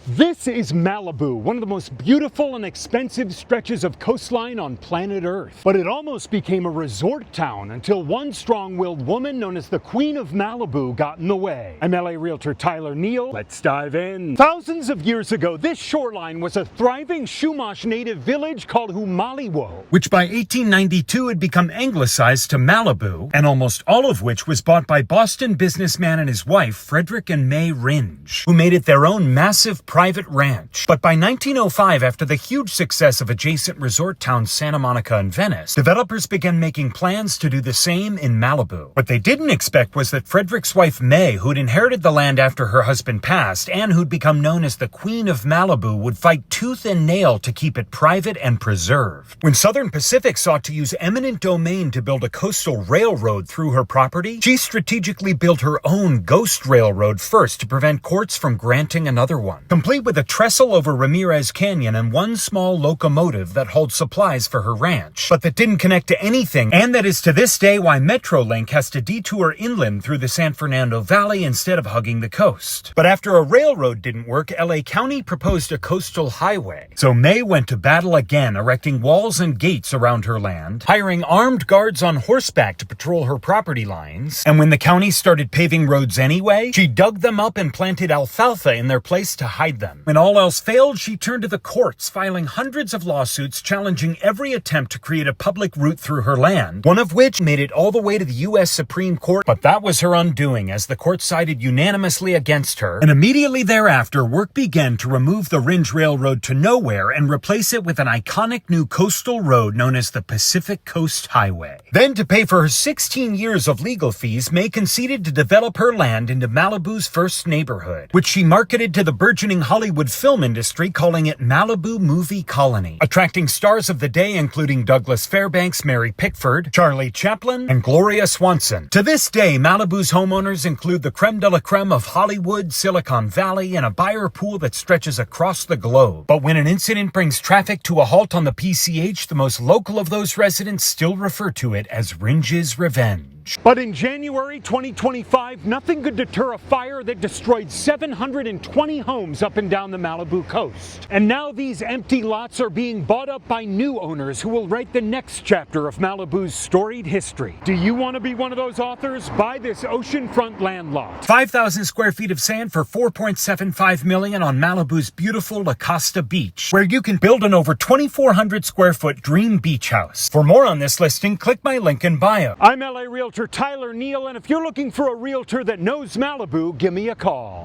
This is Malibu, one of the most beautiful and expensive stretches of coastline on planet Earth. But it almost became a resort town until one strong-willed woman known as the Queen of Malibu got in the way. I'm LA realtor Tyler Neal. Let's dive in. Thousands of years ago, this shoreline was a thriving Chumash native village called Humaliwo, which by 1892 had become anglicized to Malibu, and almost all of which was bought by Boston businessman and his wife, Frederick and May Rindge, who made it their own massive private ranch. But by 1905, after the huge success of adjacent resort towns Santa Monica and Venice, developers began making plans to do the same in Malibu. What they didn't expect was that Frederick's wife May, who'd inherited the land after her husband passed and who'd become known as the Queen of Malibu, would fight tooth and nail to keep it private and preserved. When Southern Pacific sought to use eminent domain to build a coastal railroad through her property, she strategically built her own ghost railroad first to prevent courts from granting another one, complete with a trestle over Ramirez Canyon and one small locomotive that holds supplies for her ranch, but that didn't connect to anything, and that is to this day why Metrolink has to detour inland through the San Fernando Valley instead of hugging the coast. But after a railroad didn't work, LA County proposed a coastal highway. So May went to battle again, erecting walls and gates around her land, hiring armed guards on horseback to patrol her property lines, and when the county started paving roads anyway, she dug them up and planted alfalfa in their place to hide them. When all else failed, she turned to the courts, filing hundreds of lawsuits challenging every attempt to create a public route through her land, one of which made it all the way to the U.S. Supreme Court, but that was her undoing as the court sided unanimously against her, and immediately thereafter, work began to remove the Rindge Railroad to nowhere and replace it with an iconic new coastal road known as the Pacific Coast Highway. Then, to pay for her 16 years of legal fees, May conceded to develop her land into Malibu's first neighborhood, which she marketed to the burgeoning Hollywood film industry, calling it Malibu Movie Colony, attracting stars of the day including Douglas Fairbanks, Mary Pickford, Charlie Chaplin, and Gloria Swanson. To this day, Malibu's homeowners include the creme de la creme of Hollywood, Silicon Valley, and a buyer pool that stretches across the globe. But when an incident brings traffic to a halt on the PCH, the most local of those residents still refer to it as Rindge's Revenge. But in January 2025, nothing could deter a fire that destroyed 720 homes up and down the Malibu coast. And now these empty lots are being bought up by new owners who will write the next chapter of Malibu's storied history. Do you want to be one of those authors? Buy this oceanfront land lot. 5,000 square feet of sand for $4.75 million on Malibu's beautiful La Costa Beach, where you can build an over 2,400 square foot dream beach house. For more on this listing, click my link in bio. I'm LA realtor Tyler Neal, and if you're looking for a realtor that knows Malibu, give me a call.